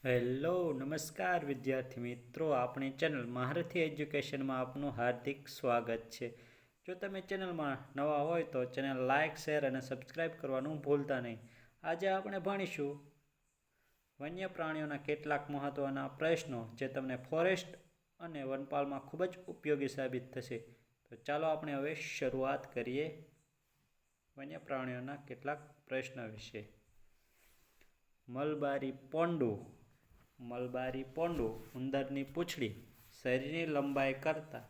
Hello નમસ્કાર વિદ્યાર્થી મિત્રો, આપણી ચેનલ મહારથી એજ્યુકેશનમાં આપનું હાર્દિક સ્વાગત છે. જો તમે ચેનલમાં નવા હોય તો ચેનલ લાઇક, શેર અને સબસ્ક્રાઈબ કરવાનું ભૂલતા નહીં. આજે આપણે ભણીશું વન્ય પ્રાણીઓના કેટલાક મહત્ત્વના પ્રશ્નો જે તમને ફોરેસ્ટ અને વનપાલમાં ખૂબ જ ઉપયોગી સાબિત થશે. તો ચાલો આપણે હવે શરૂઆત કરીએ વન્ય પ્રાણીઓના કેટલાક પ્રશ્નો વિશે. મલબારી પોંડું. મલબારી પોંડું ઉંદરની પૂંછડી શરીરની લંબાઈ કરતાં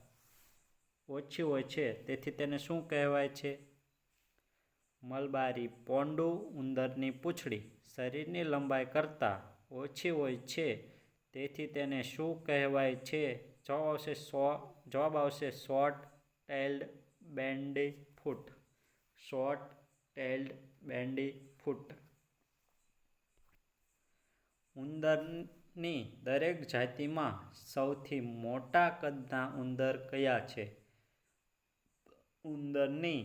ઓછી હોય છે, તેથી તેને શું કહેવાય છે? મલબારી પોંડું ઉંદરની પૂંછડી શરીરની લંબાઈ કરતાં ઓછી હોય છે, તેથી તેને શું કહેવાય છે? જવાબ આવશે શોર્ટ ટેલ્ડ બેન્ડીફૂટ. શોર્ટ ટેલ્ડ બેન્ડીફૂટ. ઉંદરની દરેક જાતિમાં સૌથી મોટા કદના ઉંદર કયા છે? ઉંદરની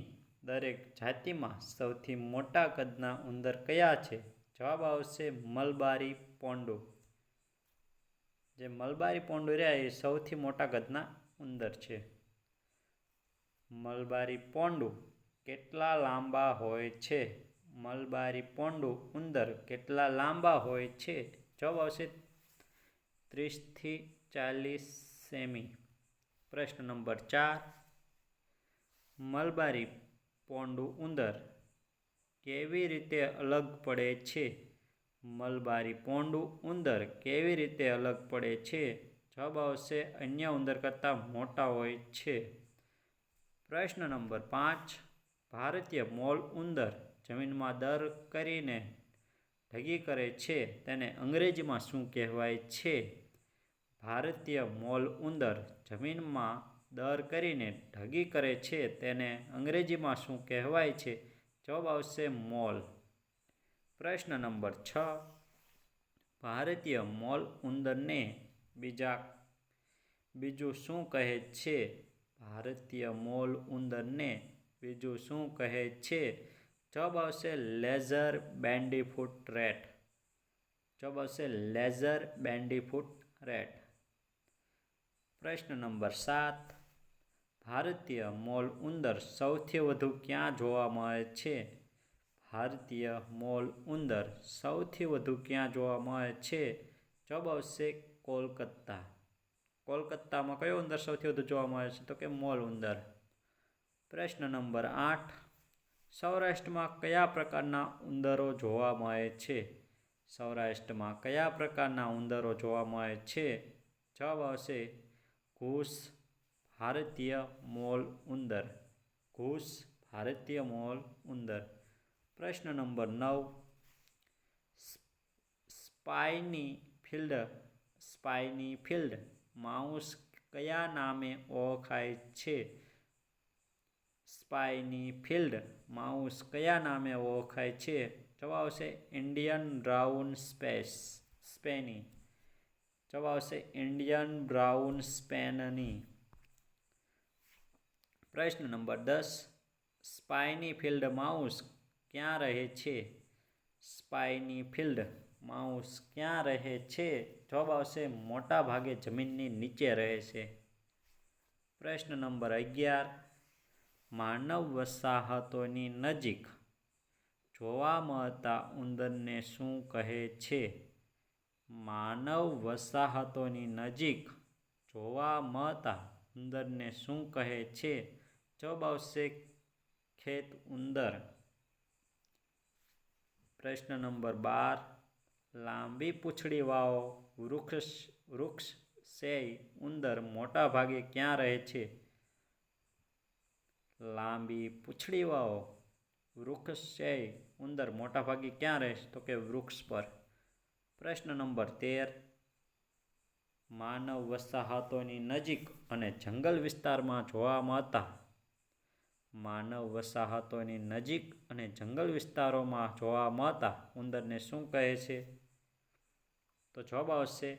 દરેક જાતિમાં સૌથી મોટા કદના ઉંદર કયા છે? જવાબ આવશે મલબારી પોંડું. જે મલબારી પોંડું રહ્યા એ સૌથી મોટા કદના ઉંદર છે. મલબારી પોંડું કેટલા લાંબા હોય છે? મલબારી પોંડું ઉંદર કેટલા લાંબા હોય છે? જવાબ આવશે 30 થી 40 સેમી. પ્રશ્ન નંબર 4. મલબારી પોંડું ઉંદર કેવી રીતે અલગ પડે છે? મલબારી પોંડું ઉંદર કેવી રીતે અલગ પડે છે? જવાબ આવશે અન્ય ઉંદર કરતાં મોટા હોય છે. પ્રશ્ન નંબર 5. ભારતીય મોલ ઉંદર જમીનમાં દર કરીને ઢગી કરે છે તેને અંગ્રેજીમાં શું કહેવાય છે? ભારતીય મોલ ઉંદર જમીનમાં દર કરીને ઢગી કરે છે તેને અંગ્રેજીમાં શું કહેવાય છે? જવાબ આવશે મોલ. પ્રશ્ન નંબર 6. ભારતીય મોલ ઉંદરને બીજું શું કહે છે? ભારતીય મોલ ઉંદરને બીજું શું કહે છે? જવાબ આવશે લેઝર બેન્ડીફૂટ રેટ. જવાબ આવશે લેઝર બેન્ડીફૂટ રેટ. પ્રશ્ન નંબર 7. ભારતીય મોલ ઉંદર સૌથી વધુ ક્યાં જોવા મળે છે? ભારતીય મોલ ઉંદર સૌથી વધુ ક્યાં જોવા મળે છે? જવાબ આવશે કોલકાતા. કોલકાતામાં કયો ઉંદર સૌથી વધુ જોવા મળે છે? તો કે મોલ ઉંદર. પ્રશ્ન નંબર 8. સૌરાષ્ટ્રમાં કયા પ્રકારના ઉંદરો જોવા મળે છે? સૌરાષ્ટ્રમાં કયા પ્રકારના ઉંદરો જોવા મળે છે? જવાબ આવશે ઘૂસ ભારતીય મોલ ઉંદર. ઘૂસ ભારતીય મોલ ઉંદર. પ્રશ્ન નંબર 9. સ્પાઈની ફિલ્ડ માઉસ કયા નામે ઓળખાય છે? સ્પાઈની ફિલ્ડ માઉસ કયા નામે ઓળખાય છે? જવાબ આવશે ઇન્ડિયન બ્રાઉન સ્પેની. જવાબ આવશે ઇન્ડિયન બ્રાઉન સ્પેનની. પ્રશ્ન નંબર 10. સ્પાઈની ફિલ્ડ માઉસ ક્યાં રહે છે? સ્પાઈની ફિલ્ડ માઉસ ક્યાં રહે છે? જવાબ આવશે મોટા ભાગે જમીનની નીચે રહે છે. પ્રશ્ન નંબર 11. માનવ વસાહતોની નજીક જોવા મળતા ઉંદરને શું કહે છે? માનવ વસાહતોની નજીક જોવા મળતા ઉંદરને શું કહે છે? જવાબ આવશે ખેત ઉંદર. પ્રશ્ન નંબર 12. લાંબી પૂંછડીવાળો વૃક્ષશેય ઉંદર મોટા ભાગે ક્યાં રહે છે? લાંબી પૂંછડીવાળો વૃક્ષશેય ઉંદર મોટા ભાગે ક્યાં રહે છે? તો કે વૃક્ષ પર. પ્રશ્ન નંબર 13. માનવ વસાહતોની નજીક અને જંગલ વિસ્તારમાં જોવા મળતા માનવ વસાહતોની નજીક અને જંગલ વિસ્તારોમાં જોવા મળતા ઉંદરને શું કહે છે? તો જવાબ આવશે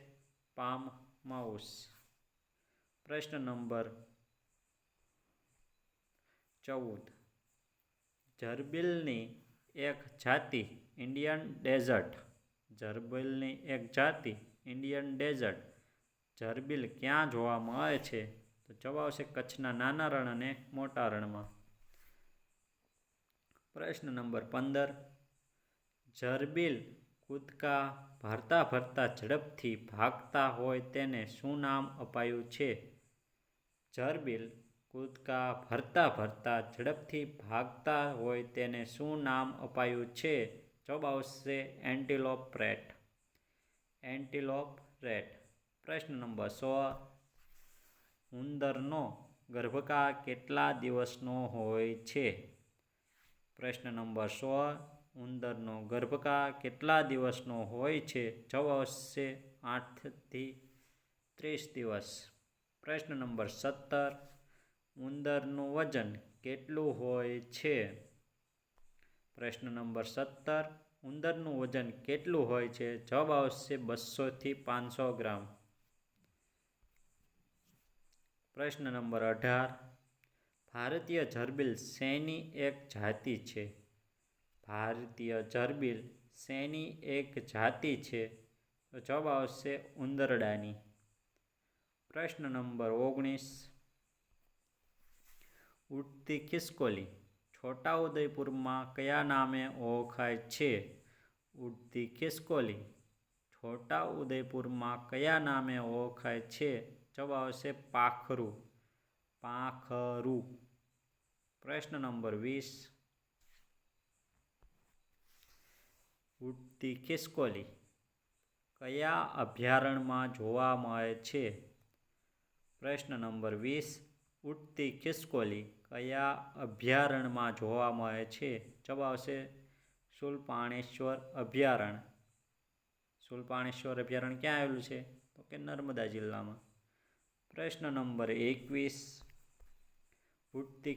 પામ માઉસ. પ્રશ્ન નંબર 14. જરબીલની એક જાતિ ઇન્ડિયન ડેઝર્ટ ઝરબીલની એક જાતિ ઇન્ડિયન ડેઝર્ટ. ઝરબીલ ક્યાં જોવા મળે છે? તો જવાબ આવશે કચ્છના નાના રણ અને મોટા રણમાં. પ્રશ્ન નંબર 15. ઝરબીલ કૂદકા ભરતા ભરતા ઝડપથી ભાગતા હોય તેને શું નામ અપાયું છે? ઝરબીલ કૂદકા ભરતા ભરતા ઝડપથી ભાગતા હોય તેને શું નામ અપાયું છે? જવાબ આવશે એન્ટિલોપ રેટ. એન્ટિલોપ રેટ. પ્રશ્ન નંબર 16. ઉંદરનો ગર્ભકાળ કેટલા દિવસનો હોય છે? પ્રશ્ન નંબર 16. ઉંદરનો ગર્ભકાળ કેટલા દિવસનો હોય છે? જવાબ આવશે 8 થી 30 દિવસ. પ્રશ્ન નંબર 17. ઉંદરનું વજન કેટલું હોય છે? પ્રશ્ન નંબર 17. ઉંદરનું વજન કેટલું હોય છે? જવાબ આવશે 200 થી 500 ગ્રામ. પ્રશ્ન નંબર 18. ભારતીય ઝરબીલ શેની એક જાતિ છે? ભારતીય ઝરબીલ શેની એક જાતિ છે? તો જવાબ આવશે ઉંદરડાની. પ્રશ્ન નંબર 19. ઉડતી ખિસકોલી છોટાઉદેપુરમાં કયા નામે ઓળખાય છે? ઉડતી ખિસકોલી છોટાઉદેપુરમાં કયા નામે ઓળખાય છે? જવાબ આવશે પાખરું. પાંખરું. પ્રશ્ન નંબર 20. ઉડતી ખિસકોલી કયા અભયારણ્યમાં જોવા મળે છે? પ્રશ્ન નંબર 20. ઉડતી ખિસકોલી કયા અભયારણ્યમાં જોવા મળે છે? જવાબ આવશે શૂલપાણેશ્વર અભયારણ્ય. શૂલપાણેશ્વર અભયારણ્ય ક્યાં આવેલું છે? તો કે નર્મદા જિલ્લામાં. પ્રશ્ન નંબર 21. ઉડતી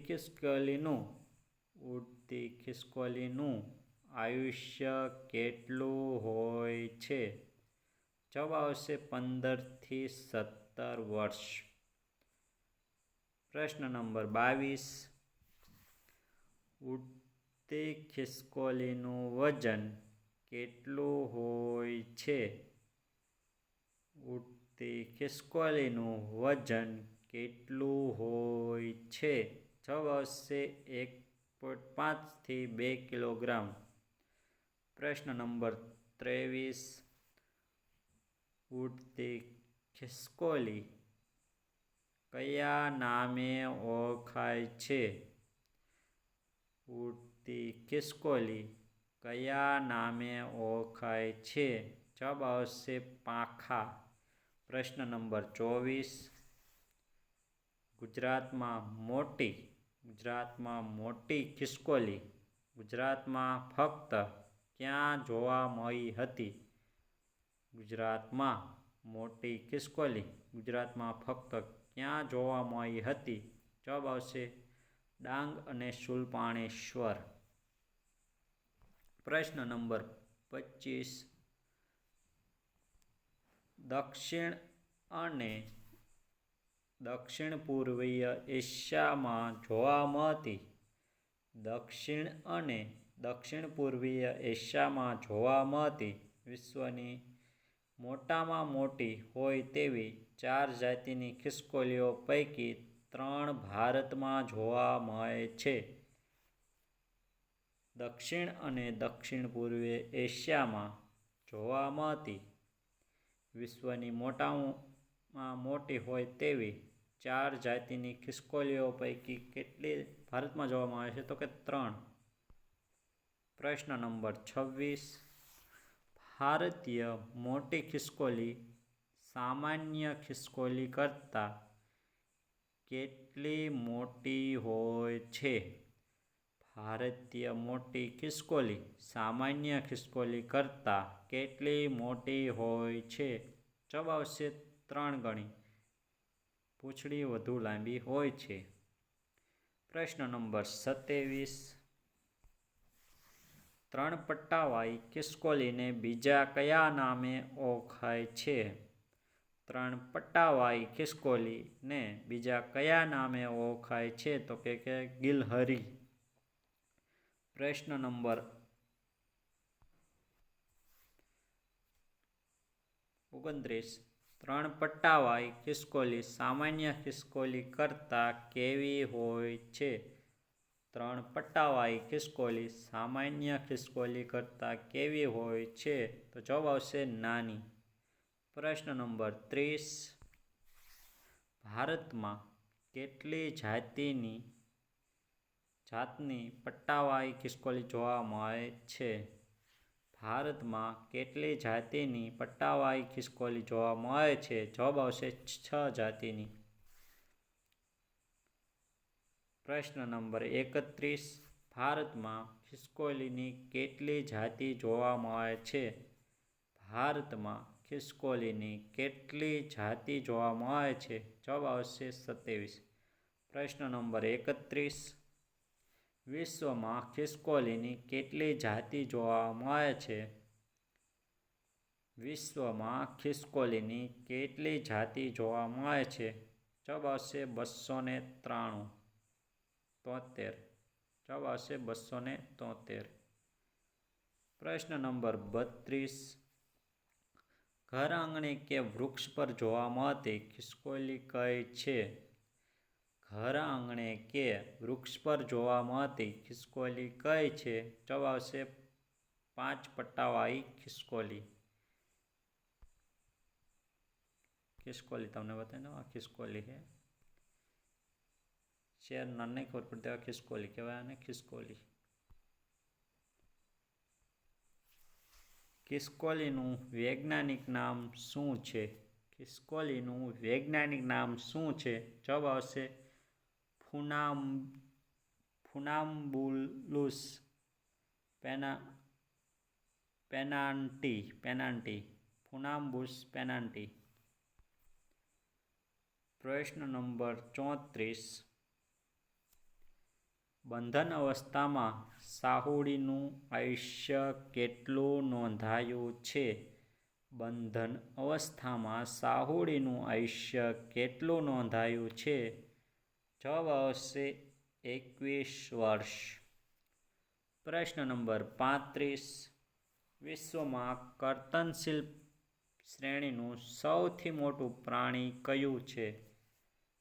ખિસકોલીનું આયુષ્ય કેટલું હોય છે? જવાબ આવશે 15 થી 17 વર્ષ. પ્રશ્ન નંબર 22. ઉડતી ખિસકોલીનું વજન કેટલું હોય છે? ઉડતી ખિસકોલીનું વજન કેટલું હોય છે? જવાબ આવશે 1.5 થી 2 કિલોગ્રામ. પ્રશ્ન નંબર 23. ઉડતી ખિસકોલી કયા નામે ઓળખાય છે? ઉડતી ખિસકોલી કયા નામે ઓળખાય છે? જવાબ આવશે પાંખા. પ્રશ્ન નંબર 24. ગુજરાતમાં મોટી ખિસકોલી ગુજરાતમાં ફક્ત ક્યાં જોવા મળી હતી? ગુજરાતમાં મોટી ખિસકોલી ગુજરાતમાં ફક્ત ક્યાં જોવા મળી હતી? જવાબ આવશે ડાંગ અને શૂલપાણેશ્વર. પ્રશ્ન નંબર 25. દક્ષિણ અને દક્ષિણ પૂર્વીય એશિયામાં જોવા મળતી દક્ષિણ અને દક્ષિણ પૂર્વીય એશિયામાં જોવા મળતી વિશ્વની મોટામાં મોટી હોય તેવી 4 જાતિની ખિસકોલીઓ પૈકી 3 ભારતમાં જોવા મળે છે. દક્ષિણ અને દક્ષિણ પૂર્વીય એશિયામાં જોવા મળતી વિશ્વની મોટામાં મોટી હોય તેવી 4 જાતિની ખિસકોલીઓ પૈકી કેટલી ભારતમાં જોવા મળે છે? તો કે 3. પ્રશ્ન નંબર 26. ભારતીય મોટી ખિસકોલી સામાન્ય ખિસકોલી કરતાં કેટલી મોટી હોય છે? ભારતીય મોટી ખિસકોલી સામાન્ય ખિસકોલી કરતાં કેટલી મોટી હોય છે? જવાબ આવશે 3 ગણી. પૂંછડી વધુ લાંબી હોય છે. પ્રશ્ન નંબર 27. 3 પટ્ટાવાળી ખિસકોલીને બીજા કયા નામે ઓળખાય છે? 3 પટ્ટાવાળી ખિસકોલીને બીજા કયા નામે ઓળખાય છે? તો કે ગિલહરી. પ્રશ્ન નંબર 29. 3 પટ્ટાવાળી ખિસકોલી સામાન્ય ખિસકોલી કરતાં કેવી હોય છે? 3 પટ્ટાવાળી ખિસકોલી સામાન્ય ખિસકોલી કરતાં કેવી હોય છે? તો જવાબ આવશે નાની. પ્રશ્ન નંબર 30. ભારતમાં કેટલી જાતની પટ્ટાવાળી ખિસકોલી જોવા મળે છે? ભારતમાં કેટલી જાતિની પટ્ટાવાળી ખિસકોલી જોવા મળે છે? જવાબ આવશે 6 જાતિની. પ્રશ્ન નંબર 31. ભારતમાં ખિસકોલીની કેટલી જાતિ જોવા મળે છે? ભારતમાં ખિસકોલીની કેટલી જાતિ જોવા મળે છે? જવાબ આવશે 27. પ્રશ્ન નંબર 31. વિશ્વમાં ખિસકોલીની કેટલી જાતિ જોવા મળે છે? વિશ્વમાં ખિસકોલીની કેટલી જાતિ જોવા મળે છે? જવાબ આવશે 293. જવાબ આવશે 273. પ્રશ્ન નંબર 32. ઘર આંગણે કે વૃક્ષ પર જોવા મળતી ખિસકોલી કઈ છે? ઘર આંગણે કે વૃક્ષ પર જોવા મળતી ખિસકોલી કઈ છે? જવાબ આવશે 5 પટ્ટાવાળી ખિસકોલી. તમને બતાવી દઉં, આ ખિસકોલી છે. શેર નહીં ખબર પડતી, આ ખિસકોલી કહેવાય અને ખિસકોલી. ખિસકોલીનું વૈજ્ઞાનિક નામ શું છે? ખિસકોલીનું વૈજ્ઞાનિક નામ શું છે? જવાબ આવશે ફુનામ્બુલુસ પેનાન્ટી. ફુનામ્બુસ પેનાન્ટી. પ્રશ્ન નંબર 34. બંધન અવસ્થામાં સાહુડીનું આયુષ્ય કેટલું નોંધાયું છે? બંધન અવસ્થામાં સાહુડીનું આયુષ્ય કેટલું નોંધાયું છે? જવાબ આવશે 21 વર્ષ. પ્રશ્ન નંબર 35. વિશ્વમાં કર્તનશીલ શ્રેણીનું સૌથી મોટું પ્રાણી કયું છે?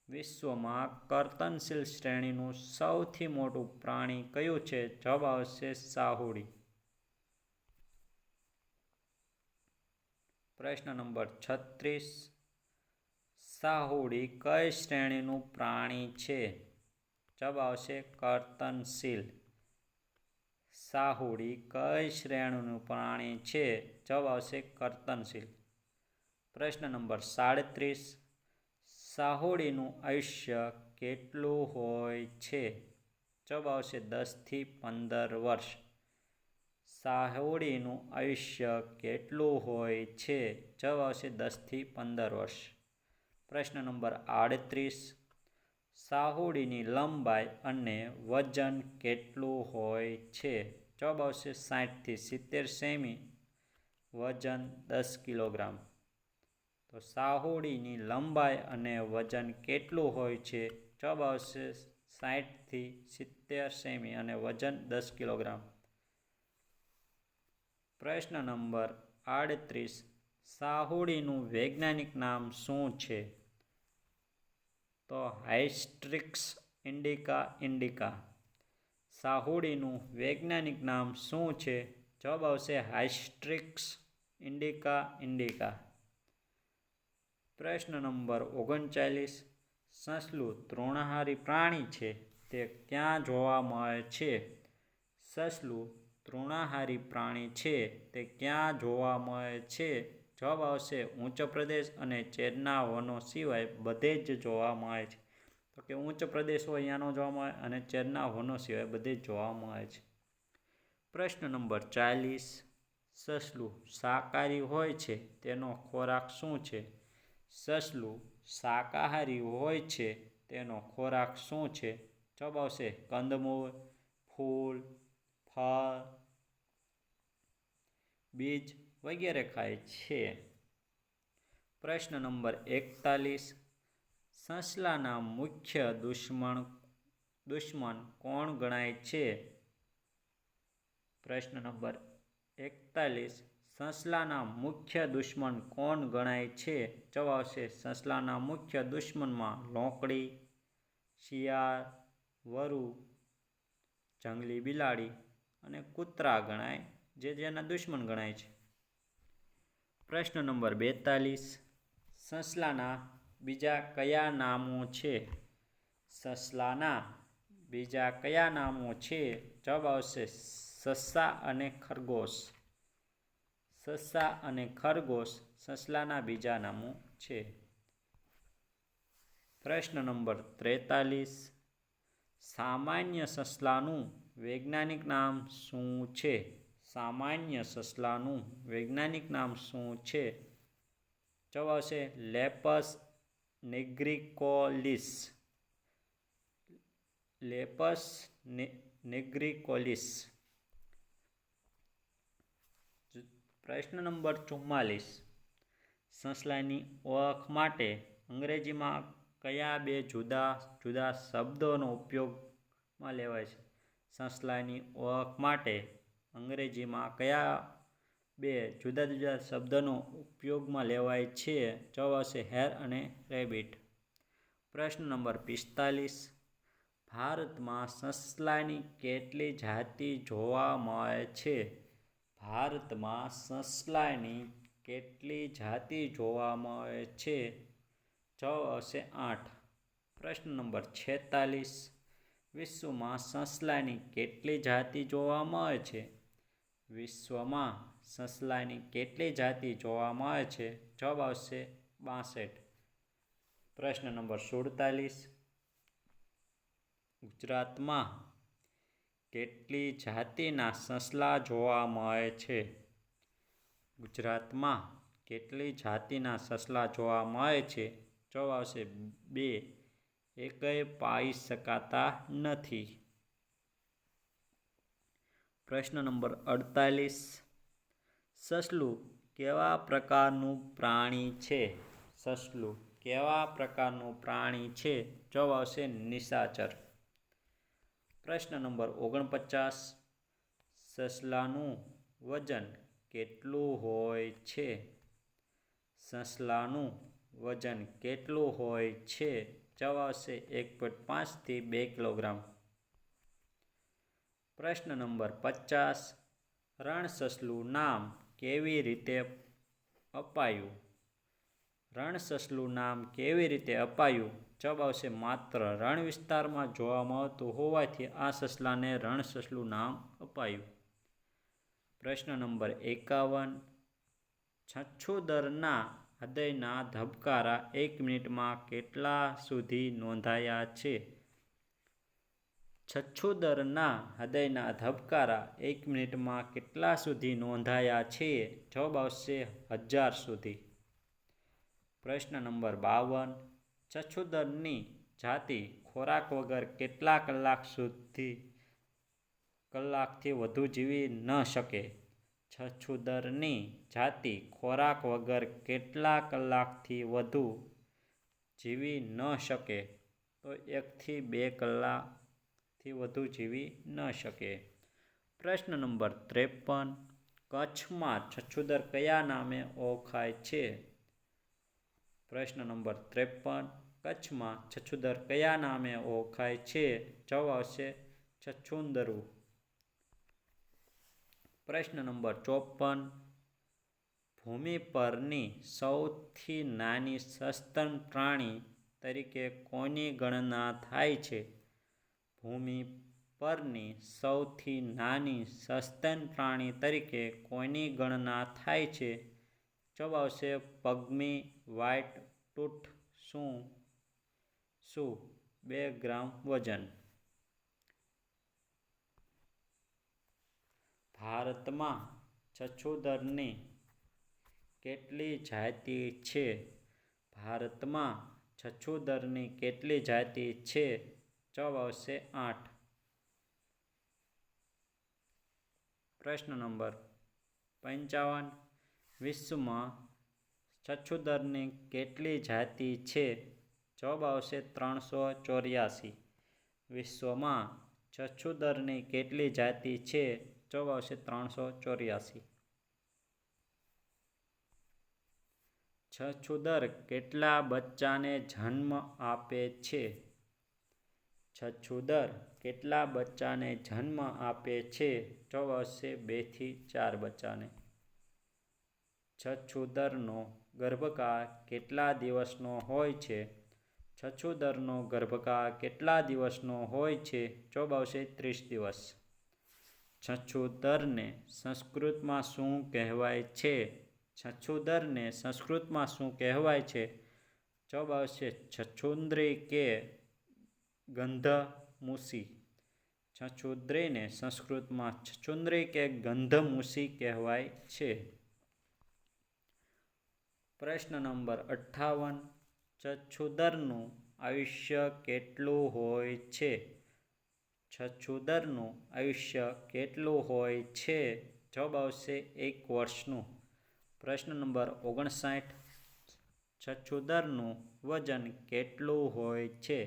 વિશ્વમાં કર્તનશીલ શ્રેણીનું સૌથી મોટું પ્રાણી કયું છે? જવાબ આવશે સાહુડી. પ્રશ્ન નંબર 36. સાહુડી કઈ શ્રેણીનું પ્રાણી છે? જવાબ આવશે કર્તનશીલ. સાહુડી કઈ શ્રેણીનું પ્રાણી છે? જવાબ આવશે કર્તનશીલ. પ્રશ્ન નંબર 37. સાહુડીનું આયુષ્ય કેટલું હોય છે? જવાબ આવશે 10 થી 15 વર્ષ. સાહુડીનું આયુષ્ય કેટલું હોય છે? જવાબ આવશે 10 થી 15 વર્ષ. પ્રશ્ન નંબર 38. સાહુડીની લંબાઈ અને વજન કેટલું હોય છે? જવાબ આવશે 60 થી 70 સેમી. વજન 10 કિલોગ્રામ. તો સાહુડીની લંબાઈ અને વજન કેટલું હોય છે? જવાબ આવશે 60 થી 70 સેમી અને વજન 10 કિલોગ્રામ. પ્રશ્ન નંબર 38. સાહુડીનું વૈજ્ઞાનિક નામ શું છે? તો હાઇસ્ટ્રિક્સ ઇન્ડિકા. સાહુડીનું વૈજ્ઞાનિક નામ શું છે? જવાબ આવશે હાઇસ્ટ્રિક્સ ઇન્ડિકા. પ્રશ્ન નંબર 39. સસલું તૃણાહારી પ્રાણી છે, તે ક્યાં જોવા મળે છે? સસલું તૃણાહારી પ્રાણી છે, તે ક્યાં જોવા મળે છે? જવાબ આવશે ઉચ્ચ પ્રદેશ અને ચેરના વનો સિવાય બધે જ જોવા મળે છે. તો કે ઉચ્ચ પ્રદેશ હોય અહીંયાનો જોવા મળે અને ચેરના વનો સિવાય બધે જ જોવા મળે છે. પ્રશ્ન નંબર 40. સસલું શાકાહારી હોય છે, તેનો ખોરાક શું છે? સસલું શાકાહારી હોય છે, તેનો ખોરાક શું છે? જવાબ આવશે કંદમૂળ, ફૂલ, ફળ, બીજ વગેરે ખાય છે. પ્રશ્ન નંબર 41. સસલાના મુખ્ય દુશ્મન કોણ ગણાય છે? પ્રશ્ન નંબર 41. સસલાના મુખ્ય દુશ્મન કોણ ગણાય છે? જવાબ આવશે સસલાના મુખ્ય દુશ્મનમાં લોકડી, શિયાળ, વરુ, જંગલી બિલાડી અને કૂતરા ગણાય, જેના દુશ્મન ગણાય છે. પ્રશ્ન નંબર 42. સસલાના બીજા કયા નામો છે? સસલાના બીજા કયા નામો છે? જવાબ આવશે સસા અને ખરગોશ. સસા અને ખરગોશ સસલાના બીજા નામો છે. પ્રશ્ન નંબર 43. સામાન્ય સસલાનું વૈજ્ઞાનિક નામ શું છે? સામાન્ય સસલાનું વૈજ્ઞાનિક નામ શું છે? જવાબ આવશે લેપસ નિગ્રીકોલિસ. લેપસ નિગ્રીકોલિસ. પ્રશ્ન નંબર 44. સસલાની ઓળખ માટે અંગ્રેજીમાં કયા બે જુદા જુદા શબ્દોનો ઉપયોગમાં લેવાય છે? સસલાની ઓળખ માટે અંગ્રેજીમાં કયા બે જુદા જુદા શબ્દોનો ઉપયોગમાં લેવાય છે? જવાબ આવશે હેર અને રેબિટ. પ્રશ્ન નંબર 45. ભારતમાં સસલાની કેટલી જાતિ જોવા મળે છે? ભારતમાં સસલાની કેટલી જાતિ જોવા મળે છે? જવાબ આવશે 8. પ્રશ્ન નંબર 46. વિશ્વમાં સસલાની કેટલી જાતિ જોવા મળે છે? વિશ્વમાં સસલાની કેટલી જાતિ જોવા મળે છે? જવાબ આવશે 62. પ્રશ્ન નંબર 47. ગુજરાતમાં કેટલી જાતિના સસલા જોવા મળે છે? ગુજરાતમાં કેટલી જાતિના સસલા જોવા મળે છે? જવાબ આવશે 2. એકેય પાળી શકાતા નથી. પ્રશ્ન નંબર 48. સસલું કેવા પ્રકારનું પ્રાણી છે? સસલું કેવા પ્રકારનું પ્રાણી છે? જવાબ આવશે નિશાચર. પ્રશ્ન નંબર 49. સસલાનું વજન કેટલું હોય છે? સસલાનું વજન કેટલું હોય છે? જવાબ આવશે 1.5 થી 2 કિલોગ્રામ. પ્રશ્ન નંબર 50. રણસસલું નામ કેવી રીતે અપાયું? રણસસલું નામ કેવી રીતે અપાયું? જવાબ આવશે માત્ર રણ વિસ્તારમાં જોવા મળતું હોવાથી આ સસલાને રણસસલું નામ અપાયું. પ્રશ્ન નંબર 51. છછુંદરના હૃદયના ધબકારા 1 મિનિટમાં કેટલા સુધી નોંધાયા છે? છછુંદરના હૃદયના ધબકારા 1 મિનિટમાં કેટલા સુધી નોંધાયા છે? જવાબ આવશે 1000 સુધી. પ્રશ્ન નંબર 52. છછુંદરની જાતિ ખોરાક વગર કેટલા કલાકથી વધુ જીવી ન શકે? છછુંદરની જાતિ ખોરાક વગર કેટલા કલાકથી વધુ જીવી ન શકે? તો 1 થી 2 કલાકથી વધુ જીવી ન શકે. પ્રશ્ન નંબર 53. કચ્છમાં છછુંદર કયા નામે ઓળખાય છે? પ્રશ્ન નંબર 53. કચ્છમાં છછુંદર કયા નામે ઓળખાય છે? જવાબ આવશે છછુંદરુ. પ્રશ્ન નંબર 54. ભૂમિ પરની સૌથી નાની સસ્તન પ્રાણી તરીકે કોની ગણના થાય છે? ભૂમિ પરની સૌથી નાની સસ્તન પ્રાણી તરીકે કોની ગણના થાય છે? જવાબ આવશે પગ્મી વ્હાઇટ ટૂથ. શું 2 ગ્રામ વજન. ભારતમાં છછુંદરની કેટલી જાતિ છે? ભારતમાં છછુંદરની કેટલી જાતિ છે? જવાબ આવશે 8. પ્રશ્ન નંબર 55. વિશ્વમાં છછુંદરની કેટલી જાતિ છે? જવાબ આવશે 384. વિશ્વમાં છછુંદરની કેટલી જાતિ છે? જવાબ આવશે 384. છછુદર કેટલા બચ્ચાને જન્મ આપે છે? છછુદર કેટલા બચ્ચાને જન્મ આપે છે? જવાબ આવશે 2 થી 4 બચ્ચાને. છછુદરનો ગર્ભકાળ કેટલા દિવસનો હોય છે? છછુદરનો ગર્ભકાળ કેટલા દિવસનો હોય છે? જવાબ આવશે 30 દિવસ. છછુદરને સંસ્કૃતમાં શું કહેવાય છે? છછુદરને સંસ્કૃતમાં શું કહેવાય છે? જવાબ આવશે છછુંદ્રી કે ગંધમૂસી. છછુંદ્રીને સંસ્કૃતમાં છછુંદ્રી કે ગંધમૂસી કહેવાય છે. પ્રશ્ન નંબર 58. છછુદરનું આયુષ્ય કેટલું હોય છે? છછુદરનું આયુષ્ય કેટલું હોય છે? જવાબ આવશે 1 વર્ષનું. પ્રશ્ન નંબર 59. છછુદરનું વજન કેટલું હોય છે?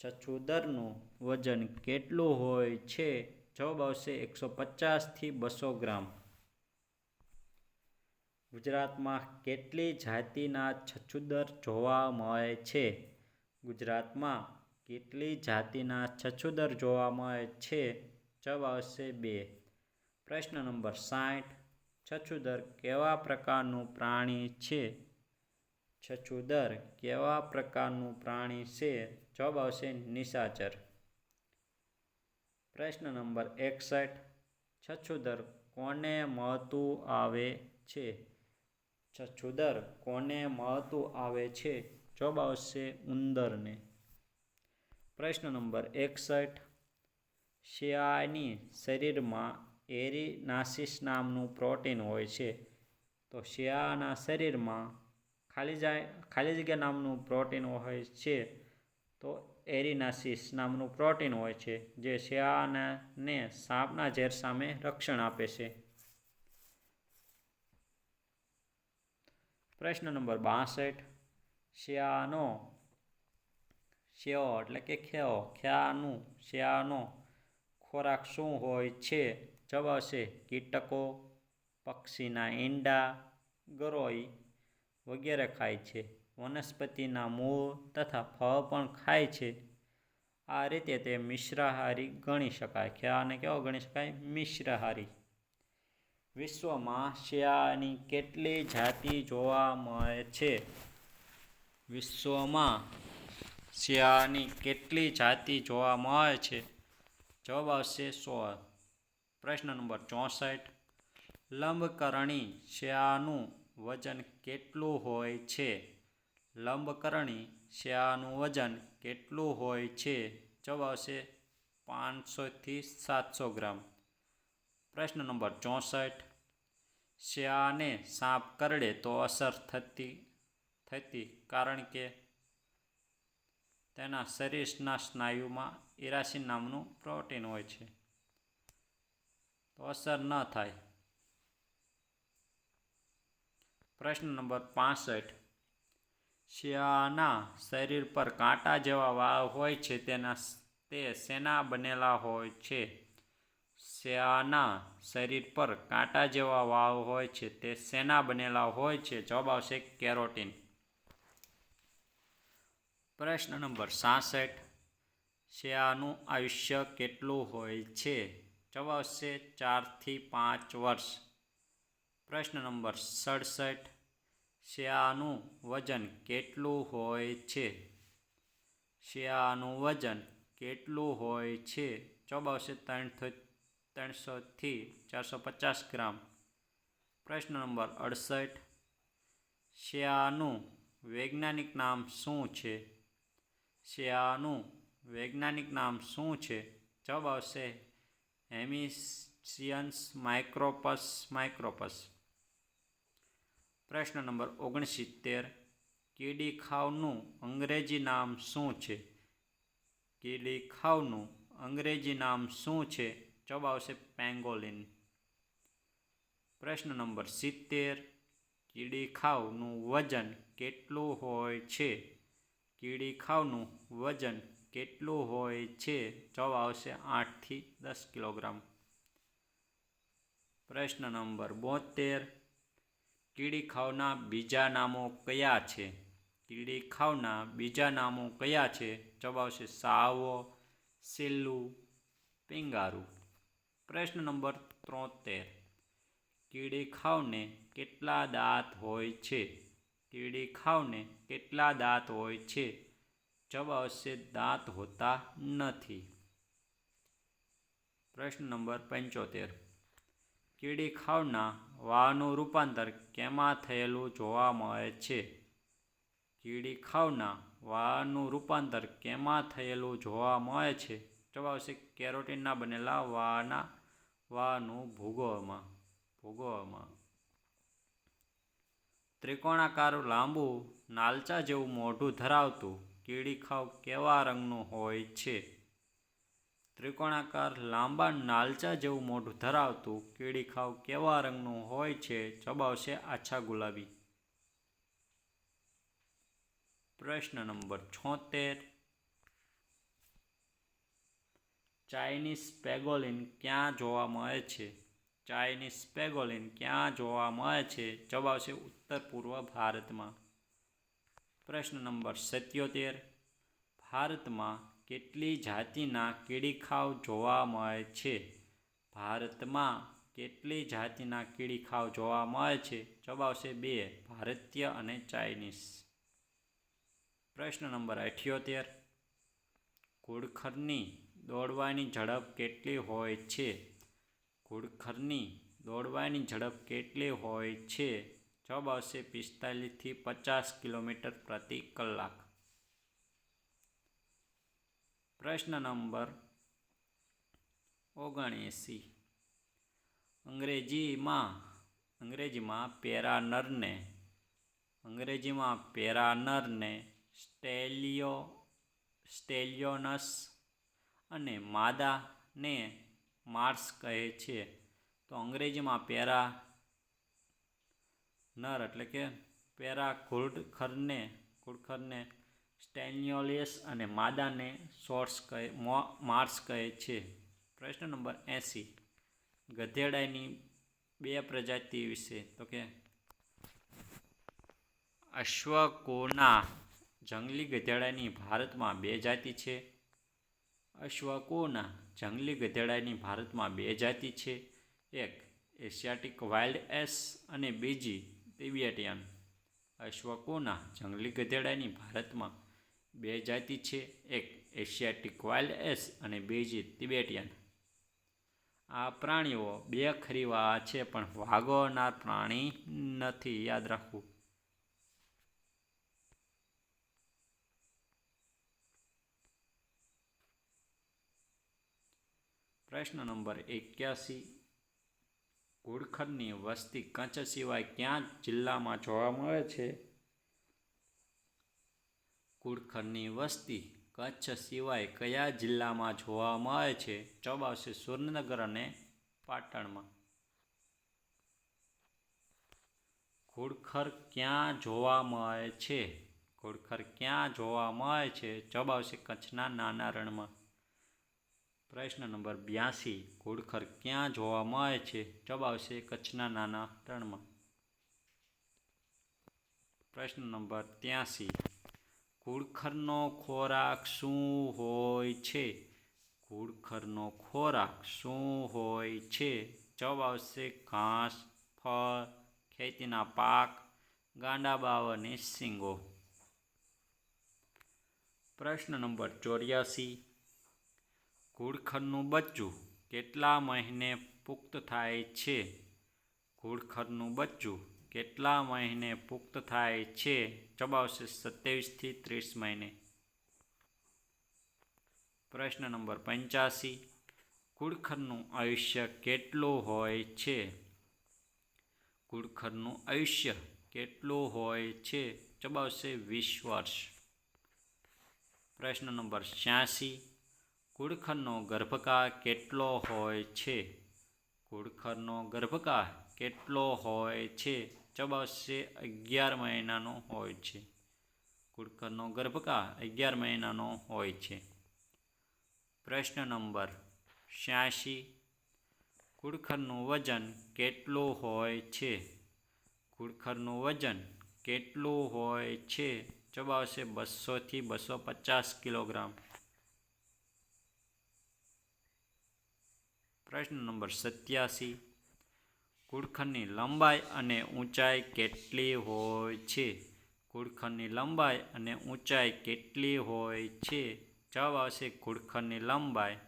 છછુદરનું વજન કેટલું હોય છે? જવાબ આવશે 150 થી 200 ગ્રામ. ગુજરાતમાં કેટલી જાતિના છછુદર જોવા મળે છે? ગુજરાતમાં કેટલી જાતિના છછુદર જોવા મળે છે? જવાબ આવશે 2. પ્રશ્ન નંબર 60. છછુદર કેવા પ્રકારનું પ્રાણી છે? છછુદર કેવા પ્રકારનું પ્રાણી છે? જવાબ આવશે નિશાચર. પ્રશ્ન નંબર 61. છછુદર કોને મળતું આવે છે? છછુદર કોને મળતું આવે છે? જવાબ આવશે ઉંદરને. પ્રશ્ન નંબર 61. શિયાળની શરીરમાં એરિનાસિસ નામનું પ્રોટીન હોય છે. તો શિયાળના શરીરમાં ખાલી જગ્યા નામનું પ્રોટીન હોય છે. તો એરિનાસિસ નામનું પ્રોટીન હોય છે, જે શિયાળને સાપના ઝેર સામે રક્ષણ આપે છે. પ્રશ્ન નંબર 62. શિયાળનો ખોરાક શું હોય છે? જવાબ આવશે કીટકો, પક્ષીના ઈંડા, ગરોળી વગેરે ખાય છે. વનસ્પતિના મૂળ તથા ફળ પણ ખાય છે. આ રીતે તે મિશ્રાહારી ગણી શકાય. શિયાળને કેવો ગણી શકાય? મિશ્રાહારી. વિશ્વમાં શિયાળની કેટલી જાતિ જોવા મળે છે? વિશ્વમાં શિયાળની કેટલી જાતિ જોવા મળે છે? જવાબ આવશે 16. પ્રશ્ન નંબર 64. લંબકરણી શિયાળનું વજન કેટલું હોય છે? લંબકરણી શિયાળનું વજન કેટલું હોય છે? જવાબ આવશે 500 થી 700 ગ્રામ. પ્રશ્ન નંબર 64. શિયાળને સાપ કરડે તો અસર થતી કારણ કે તેના શરીરના સ્નાયુમાં ઇરાસિન નામનું પ્રોટીન હોય છે, તો અસર ન થાય. પ્રશ્ન નંબર 65. શિયાળના શરીર પર કાંટા જેવા વાળ હોય છે, તે શેના બનેલા હોય છે? શિયાળના શરીર પર કાંટા જેવા વાળ હોય છે, તે શેના બનેલા હોય છે? જવાબ આવશે કેરોટીન. પ્રશ્ન નંબર 66. શિયાળનું આયુષ્ય કેટલું હોય છે? જવાબ આવશે 4 થી 5 વર્ષ. પ્રશ્ન નંબર 67. શિયાળનું વજન કેટલું હોય છે? શિયાળનું વજન કેટલું હોય છે? જવાબ આવશે 300 થી 450 ગ્રામ. પ્રશ્ન નંબર 68. શિયાળનું વૈજ્ઞાનિક નામ શું છે? શિયાળનું વૈજ્ઞાનિક નામ શું છે? જવાબ આવશે હેમિસિયન્સ માઇક્રોપસ. પ્રશ્ન નંબર 69. કીડીખાવનું અંગ્રેજી નામ શું છે? કીડીખાવનું અંગ્રેજી નામ શું છે? જવાબ આવશે પેંગોલિન. પ્રશ્ન નંબર 70. કીડીખાવનું વજન કેટલું હોય છે? કીડીખાવનું વજન કેટલું હોય છે? જવાબ આવશે 8 થી 10 કિલોગ્રામ. પ્રશ્ન નંબર 72. કીડી ખાવના બીજા નામો કયા છે? કીડી ખાવના બીજા નામો કયા છે? જવાબ આવશે સાવો, સિલ્લુ, પિંગારું. પ્રશ્ન નંબર 73. કીડી ખાવને કેટલા દાંત હોય છે? કીડી ખાવને કેટલા દાંત હોય છે? જવાબ આવશે દાંત હોતા નથી. પ્રશ્ન નંબર 75. કીડી ખાવના વાળનું રૂપાંતર કેમાં થયેલું જોવા મળે છે? કીડી ખાવના વાળનું રૂપાંતર કેમાં થયેલું જોવા મળે છે? જવાબ આવશે કેરોટીનના બનેલા વાળનું ભૂગોળમાં. ત્રિકોણાકાર લાંબુ નાલચા જેવું મોઢું ધરાવતું કીડી ખાવ કેવા રંગનું હોય છે? ત્રિકોણાકાર લાંબા નાલચા જેવું મોઢું ધરાવતું કીડી ખાવ કેવા રંગનું હોય છે? જવાબ આવશે આછા ગુલાબી. પ્રશ્ન નંબર 76. ચાઇનીઝ પેંગોલિન ક્યાં જોવા મળે છે? ચાઇનીઝ પેંગોલિન ક્યાં જોવા મળે છે? જવાબ આવશે ઉત્તર પૂર્વ ભારતમાં. પ્રશ્ન નંબર 77. ભારતમાં કેટલી જાતિના કીડીખાવ જોવા મળે છે? ભારતમાં કેટલી જાતિના કીડીખાવ જોવા મળે છે? જવાબ આવશે 2, ભારતીય અને ચાઇનીઝ. પ્રશ્ન નંબર 78. ઘુડખરની દોડવાની ઝડપ કેટલી હોય છે? ઘુડખરની દોડવાની ઝડપ કેટલી હોય છે? જવાબ આવશે 45 થી 50 કિલોમીટર પ્રતિ કલાક. પ્રશ્ન નંબર 79. અંગ્રેજીમાં પેરાનરને સ્ટેલિયોનસ અને માદાને માર્સ કહે છે. તો અંગ્રેજીમાં પેરાનર એટલે કે ઘુડખરને સ્ટેલિયોનસ અને માદાને માર્સ કહે છે. પ્રશ્ન નંબર 80. ગધેડાની 2 પ્રજાતિ વિશે. તો કે અશ્વકોના જંગલી ગધેડાની ભારતમાં 2 જાતિ છે. અશ્વકોના જંગલી ગધેડાની ભારતમાં 2 જાતિ છે. એક એશિયાટિક વાઇલ્ડ એસ અને બીજી તિબેટિયન. અશ્વકોના જંગલી ગધેડાની ભારતમાં 2 જાતિ છે. એક એશિયાટિક વાઇલ્ડ એસ અને બીજી તિબેટિયન. આ પ્રાણીઓ 2 ખરીવાળા છે પણ વાગોળનાર પ્રાણી નથી, યાદ રાખવું. પ્રશ્ન નંબર 81. ઘુડખરની વસ્તી કચ્છ સિવાય કયા જિલ્લામાં જોવા મળે છે? ઘુડખરની વસ્તી કચ્છ સિવાય કયા જિલ્લામાં જોવા મળે છે? જવાબ આવશે સુરેન્દ્રનગર અને પાટણમાં. ઘુડખર ક્યાં જોવા મળે છે? ઘુડખર ક્યાં જોવા મળે છે? જવાબ આવશે કચ્છના નાના રણમાં. પ્રશ્ન નંબર 82. ઘુડખર ક્યાં જોવા મળે છે? જવાબ આવશે કચ્છના નાના રણમાં. પ્રશ્ન નંબર 83. ઘુડખરનો ખોરાક શું હોય છે? ઘુડખરનો ખોરાક શું હોય છે? જવાબ આવશે ઘાસ, ફળ, ખેતીના પાક, ગાંડા બાવ અને શીંગો. પ્રશ્ન નંબર 84. ઘુડખરનું બચ્ચું કેટલા મહિને પુખ્ત થાય છે? ઘુડખરનું બચ્ચું કેટલા મહિને પુખ્ત થાય છે? જવાબ આવશે 27 થી 30 મહિને. પ્રશ્ન નંબર 85. ઘુડખરનું આયુષ્ય કેટલું હોય છે? ઘુડખરનું આયુષ્ય કેટલું હોય છે? જવાબ આવશે 20 વર્ષ. પ્રશ્ન નંબર 86. ઘુડખરનો ગર્ભકાળ કેટલો હોય છે? ઘુડખરનો ગર્ભકાળ કેટલો હોય છે? જવાબ આવશે 11 મહિનાનો હોય છે. ઘુડખરનો ગર્ભકાળ 11 મહિનાનો હોય છે. પ્રશ્ન નંબર 86. ઘુડખરનું વજન કેટલું હોય છે? ઘુડખરનું વજન કેટલું હોય છે? જવાબ આવશે 200 થી 250 કિલોગ્રામ. પ્રશ્ન નંબર 87. ઘુડખરની લંબાઈ અને ઊંચાઈ કેટલી હોય છે? ઘુડખરની લંબાઈ અને ઊંચાઈ કેટલી હોય છે? જવાબ આવશે ઘુડખરની લંબાઈ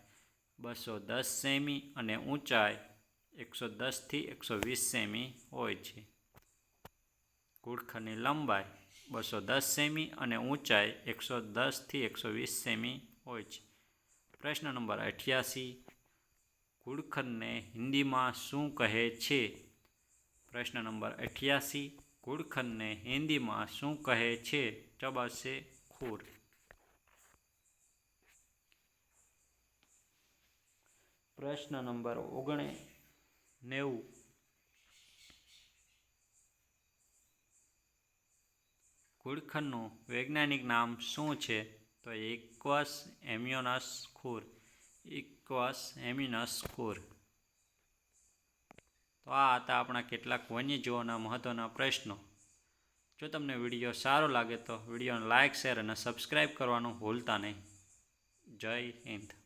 210 સેમી અને ઊંચાઈ 110 થી 120 સેમી હોય છે. ઘુડખરની લંબાઈ 210 સેમી અને ઊંચાઈ 110 થી 120 સેમી હોય છે. પ્રશ્ન નંબર 88. ઘુડખરને હિન્દીમાં શું કહે છે? પ્રશ્ન નંબર 88. ઘુડખરને હિન્દીમાં શું કહે છે? જવાબ આવશે ખુર. પ્રશ્ન નંબર 90. ઘુડખરનું વૈજ્ઞાનિક નામ શું છે? તો ઇક્વસ હેમ્યુનસ ખુર. ઇક્વસ હેમ્યુનસ ખુર. તો આ હતા આપણા કેટલાક વન્યજીવોના મહત્ત્વના પ્રશ્નો. જો તમને વિડીયો સારો લાગે તો વિડીયોને લાઇક, શેર અને સબસ્ક્રાઈબ કરવાનું ભૂલતા નહીં. જય હિન્દ.